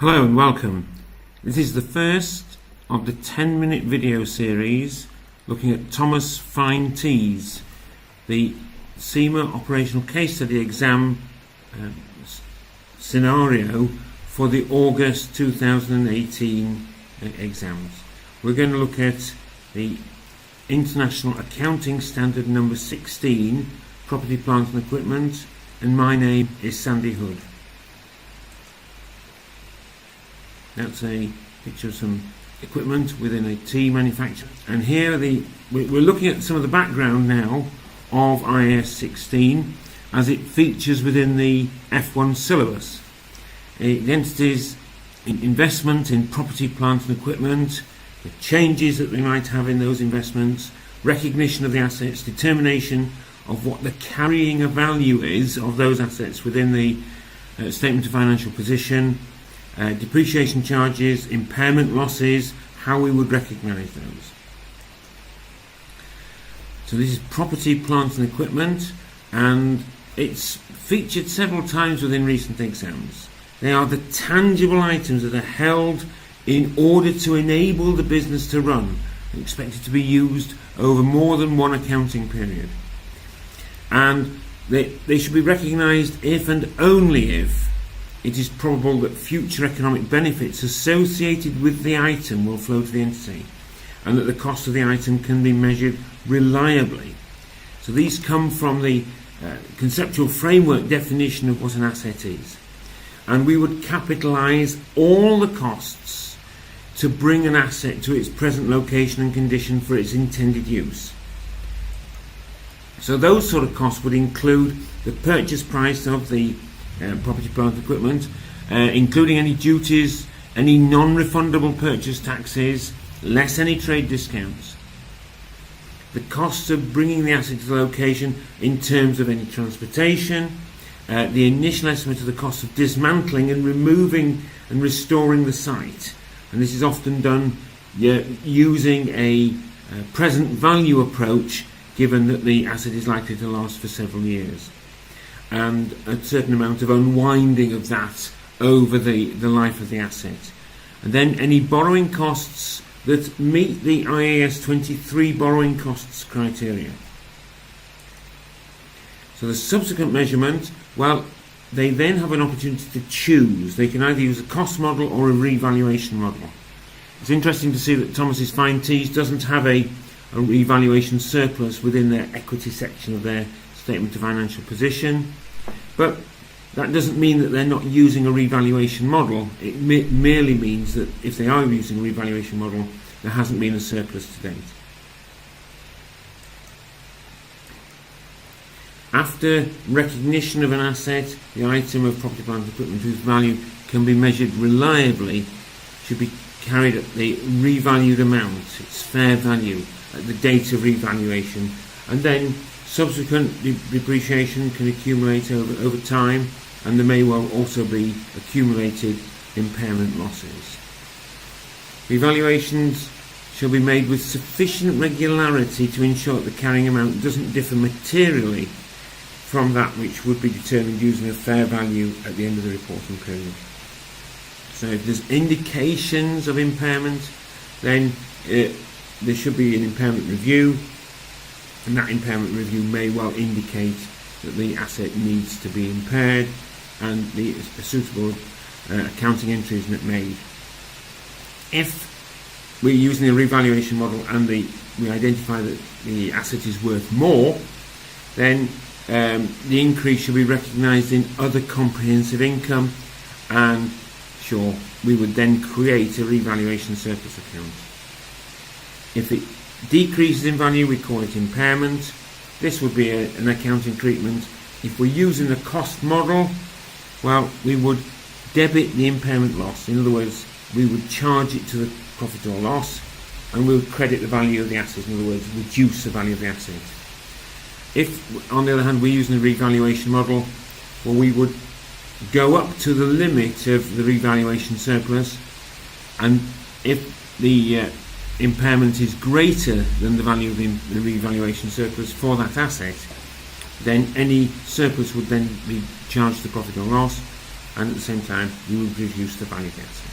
Hello and welcome. This is the first of the 10-minute video series looking at Thomas Fine T's, the SEMA operational case study exam scenario for the August 2018 exams. We're going to look at the International Accounting Standard number 16, Property, Plant and Equipment, and my name is Sandy Hood. That's a picture of some equipment within a tea manufacturer. And here we're looking at some of the background now of IAS 16 as it features within the F1 syllabus. The entities in investment in property, plant and equipment, the changes that they might have in those investments, recognition of the assets, determination of what the carrying of value is of those assets within the statement of financial position, depreciation charges, impairment losses, how we would recognise those. So this is property, plant and equipment, and it's featured several times within recent exams. They are the tangible items that are held in order to enable the business to run and expected to be used over more than one accounting period. And they should be recognised if and only if it is probable that future economic benefits associated with the item will flow to the entity and that the cost of the item can be measured reliably. So these come from the conceptual framework definition of what an asset is. And we would capitalise all the costs to bring an asset to its present location and condition for its intended use. So those sort of costs would include the purchase price of the property, plant and equipment, including any duties, any non-refundable purchase taxes, less any trade discounts. The costs of bringing the asset to the location in terms of any transportation, the initial estimate of the cost of dismantling and removing and restoring the site. And this is often done using a present value approach, given that the asset is likely to last for several years, and a certain amount of unwinding of that over the life of the asset. And then any borrowing costs that meet the IAS 23 borrowing costs criteria. So the subsequent measurement, well, they then have an opportunity to choose. They can either use a cost model or a revaluation model. It's interesting to see that Thomas's Fine T's doesn't have a revaluation surplus within their equity section of their statement of financial position, but that doesn't mean that they're not using a revaluation model. It merely means that if they are using a revaluation model, there hasn't been a surplus to date. After recognition of an asset, the item of property, plant and equipment whose value can be measured reliably should be carried at the revalued amount, its fair value, at the date of revaluation, and then subsequent depreciation can accumulate over time, and there may well also be accumulated impairment losses. Revaluations shall be made with sufficient regularity to ensure that the carrying amount doesn't differ materially from that which would be determined using a fair value at the end of the reporting period. So if there's indications of impairment, then there should be an impairment review, and that impairment review may well indicate that the asset needs to be impaired and a suitable accounting entry is made. If we're using a revaluation model and we identify that the asset is worth more, then the increase should be recognised in other comprehensive income, and sure, we would then create a revaluation surplus account. If it decreases in value, we call it impairment. This would be an accounting treatment. If we're using the cost model, well, we would debit the impairment loss. In other words, we would charge it to the profit or loss, and we would credit the value of the asset. In other words, reduce the value of the asset. If, on the other hand, we're using a revaluation model, well, we would go up to the limit of the revaluation surplus, and if the impairment is greater than the value of the revaluation surplus for that asset, then any surplus would then be charged to profit or loss, and at the same time you will reduce the value of the asset.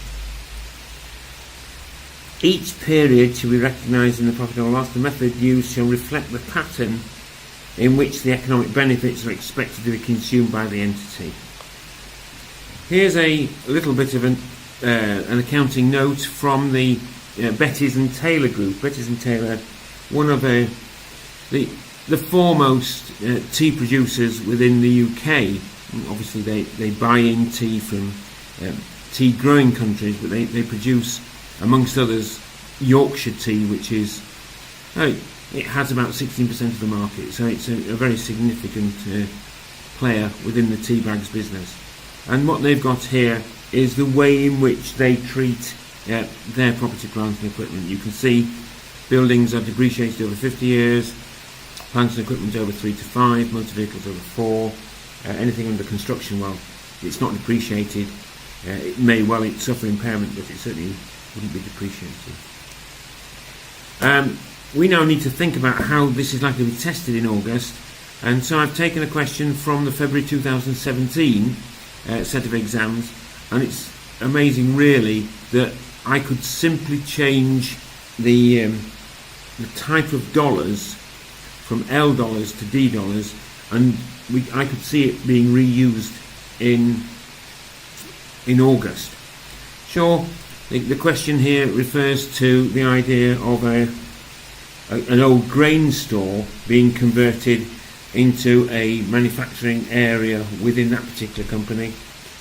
Each period to be recognised in the profit or loss. The method used shall reflect the pattern in which the economic benefits are expected to be consumed by the entity. Here's a little bit of an accounting note from the Betty's and Taylor group. Betty's and Taylor, one of the foremost tea producers within the UK. Obviously they buy in tea from tea growing countries, but they produce, amongst others, Yorkshire tea, which is, it has about 16% of the market, so it's a very significant player within the tea bags business. And what they've got here is the way in which they treat their property, plant and equipment. You can see buildings are depreciated over 50 years, plant and equipment over 3 to 5, motor vehicles over 4, anything under construction, well, it's not depreciated. It may well suffer impairment, but it certainly wouldn't be depreciated. We now need to think about how this is likely to be tested in August, and so I've taken a question from the February 2017 set of exams, and it's amazing really that I could simply change the type of dollars from L dollars to D dollars, and I could see it being reused in August. Sure, the question here refers to the idea of an old grain store being converted into a manufacturing area within that particular company.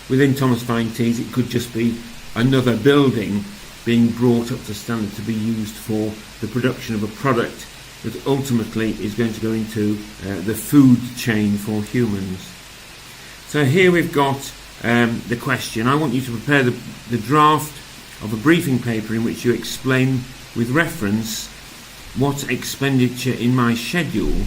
Within Thomas Fine Teas, it could just be another building being brought up to standard to be used for the production of a product that ultimately is going to go into the food chain for humans. So here we've got the question. I want you to prepare the draft of a briefing paper in which you explain with reference what expenditure in my schedule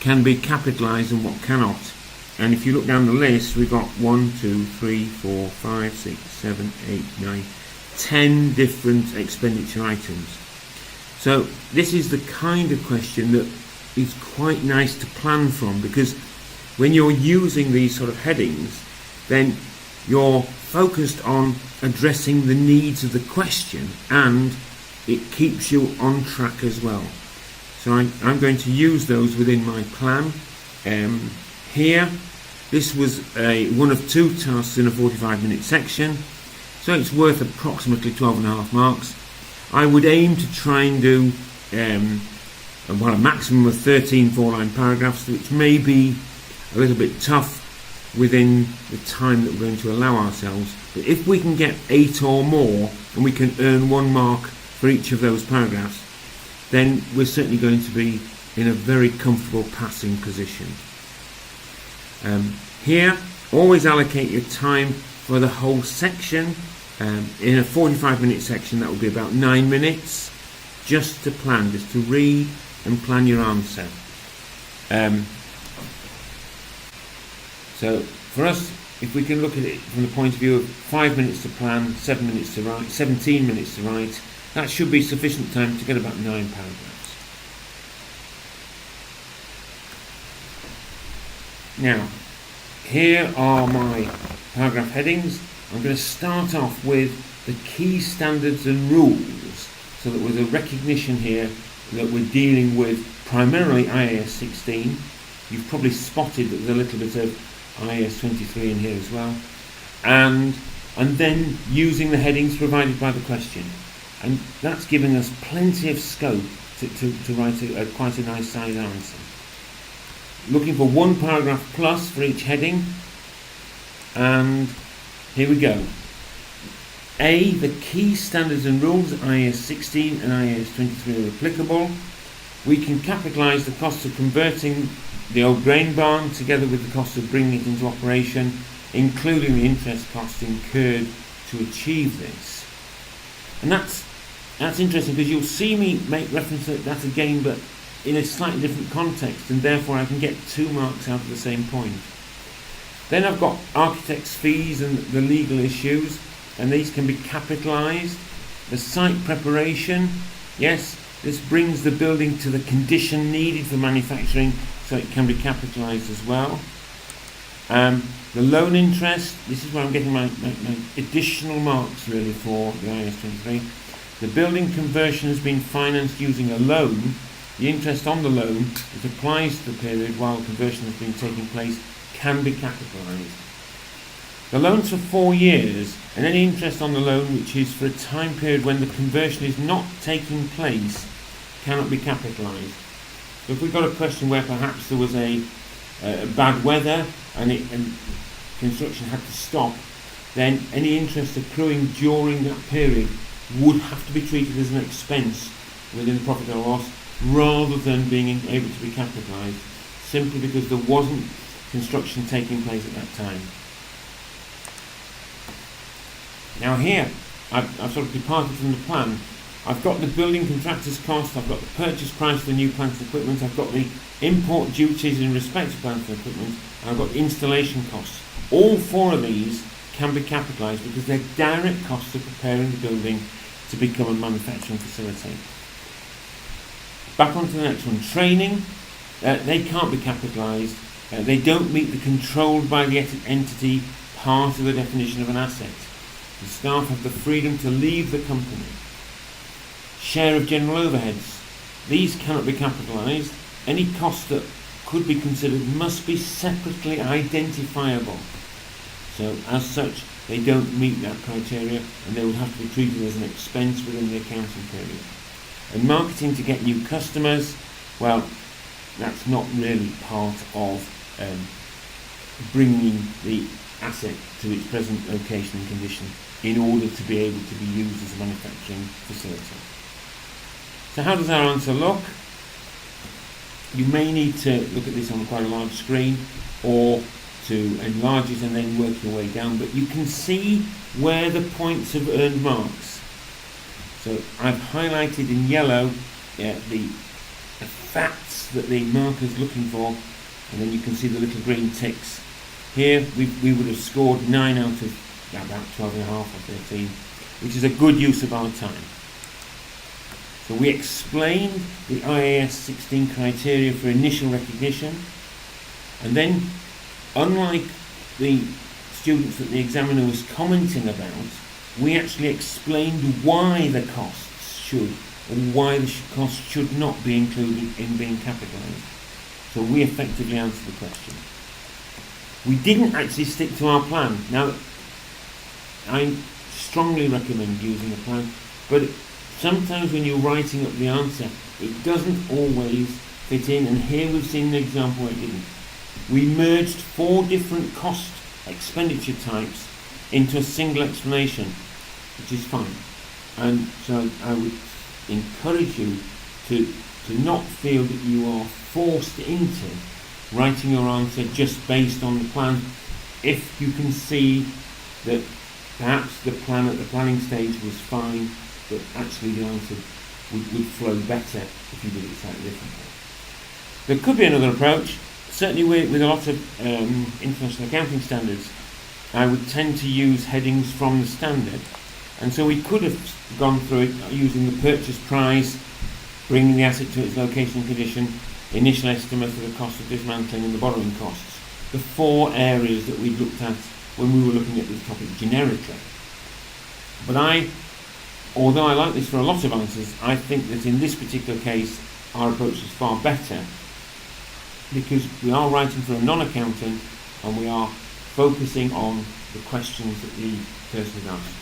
can be capitalised and what cannot. And if you look down the list, we've got 1, 2, 3, 4, 5, 6, 7, 8, 9, 10 different expenditure items. So this is the kind of question that is quite nice to plan from, because when you're using these sort of headings, then you're focused on addressing the needs of the question, and it keeps you on track as well. So I'm going to use those within my plan. Here, this was one of 2 tasks in a 45-minute section, so it's worth approximately 12.5 marks. I would aim to try and do a maximum of 13 4-line paragraphs, which may be a little bit tough within the time that we're going to allow ourselves. But if we can get 8 or more, and we can earn 1 mark for each of those paragraphs, then we're certainly going to be in a very comfortable passing position. Here, always allocate your time for the whole section. In a 45-minute section, that will be about 9 minutes just to plan, just to read and plan your answer. So for us, if we can look at it from the point of view of 5 minutes to plan, 7 minutes to write, 17 minutes to write, that should be sufficient time to get about 9 paragraphs. Now, here are my paragraph headings. I'm going to start off with the key standards and rules, so that with a recognition here that we're dealing with primarily IAS 16. You've probably spotted that there's a little bit of IAS 23 in here as well. And then using the headings provided by the question. And that's giving us plenty of scope to write quite a nice size answer. Looking for 1 paragraph plus for each heading. And here we go. A, the key standards and rules, IAS 16 and IAS 23 are applicable. We can capitalise the cost of converting the old grain barn together with the cost of bringing it into operation, including the interest costs incurred to achieve this. And that's interesting, because you'll see me make reference to that again, but in a slightly different context, and therefore I can get 2 marks out of the same point. Then I've got architect's fees and the legal issues, and these can be capitalised. The site preparation, yes, this brings the building to the condition needed for manufacturing, so it can be capitalised as well. The loan interest, this is where I'm getting my additional marks really for the IAS 23. The building conversion has been financed using a loan. The interest on the loan that applies to the period while conversion has been taking place can be capitalised. The loan's for 4 years, and any interest on the loan which is for a time period when the conversion is not taking place cannot be capitalised. So if we've got a question where perhaps there was a bad weather and construction had to stop, then any interest accruing during that period would have to be treated as an expense within the profit or loss rather than being able to be capitalised, simply because there wasn't construction taking place at that time. Now here, I've sort of departed from the plan. I've got the building contractor's cost, I've got the purchase price for the new plant and equipment, I've got the import duties in respect to plant and equipment, and I've got the installation costs. All 4 of these can be capitalised because they're direct costs of preparing the building to become a manufacturing facility. Back onto the next one, training. They can't be capitalised. They don't meet the controlled by the entity part of the definition of an asset. The staff have the freedom to leave the company. Share of general overheads. These cannot be capitalised. Any costs that could be considered must be separately identifiable. So as such, they don't meet that criteria and they would have to be treated as an expense within the accounting period. And marketing to get new customers, well, that's not really part of bringing the asset to its present location and condition in order to be able to be used as a manufacturing facility. So how does our answer look? You may need to look at this on quite a large screen or to enlarge it and then work your way down, but you can see where the points have earned marks. So I've highlighted in yellow the facts that the marker is looking for, and then you can see the little green ticks. Here we would have scored 9 out of about 12.5 or 13, which is a good use of our time. So we explained the IAS 16 criteria for initial recognition, and then, unlike the students that the examiner was commenting about, we actually explained why the costs should and why the costs should not be included in being capitalised. So we effectively answered the question. We didn't actually stick to our plan. Now, I strongly recommend using a plan, but sometimes when you're writing up the answer, it doesn't always fit in, and here we've seen an example where it didn't. We merged 4 different cost expenditure types into a single explanation, which is fine. And so I would encourage you to not feel that you are forced into writing your answer just based on the plan, if you can see that perhaps the plan at the planning stage was fine, but actually the answer would flow better if you did it slightly differently. There could be another approach. Certainly with a lot of international accounting standards, I would tend to use headings from the standard, and so we could have gone through it using the purchase price, bringing the asset to its location and condition, initial estimate of the cost of dismantling, and the borrowing costs. The 4 areas that we looked at when we were looking at this topic generically. But although I like this for a lot of answers, I think that in this particular case our approach is far better, because we are writing for a non-accountant and we are focusing on the questions that the person has asked.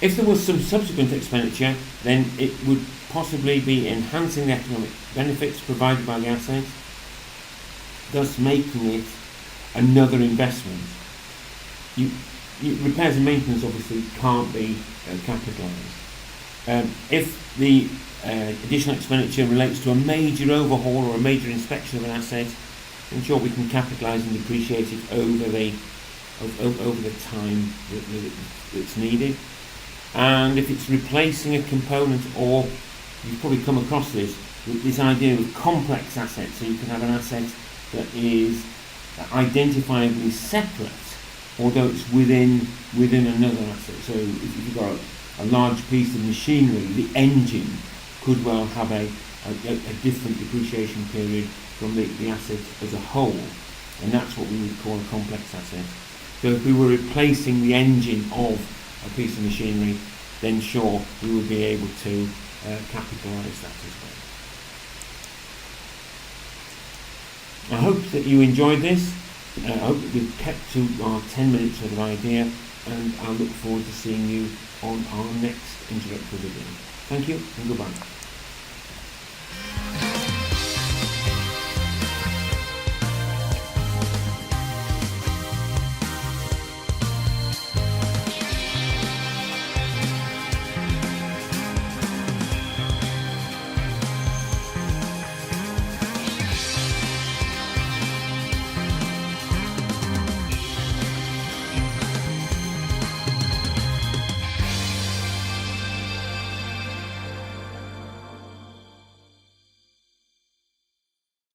If there was some subsequent expenditure, then it would possibly be enhancing the economic benefits provided by the asset, thus making it another investment. Repairs and maintenance obviously can't be capitalised. If the additional expenditure relates to a major overhaul or a major inspection of an asset, then sure, we can capitalise and depreciate it over the time that's needed. And if it's replacing a component, or you've probably come across this idea of complex assets, so you can have an asset that is identifiably separate, although it's within another asset. So if you've got a large piece of machinery, the engine could well have a different depreciation period from the asset as a whole, and that's what we would call a complex asset. So if we were replacing the engine of a piece of machinery, then sure, we would be able to capitalise that as well. I hope that you enjoyed this. I hope that we've kept to our 10 minutes sort of idea, and I look forward to seeing you on our next introductory video. Thank you and goodbye.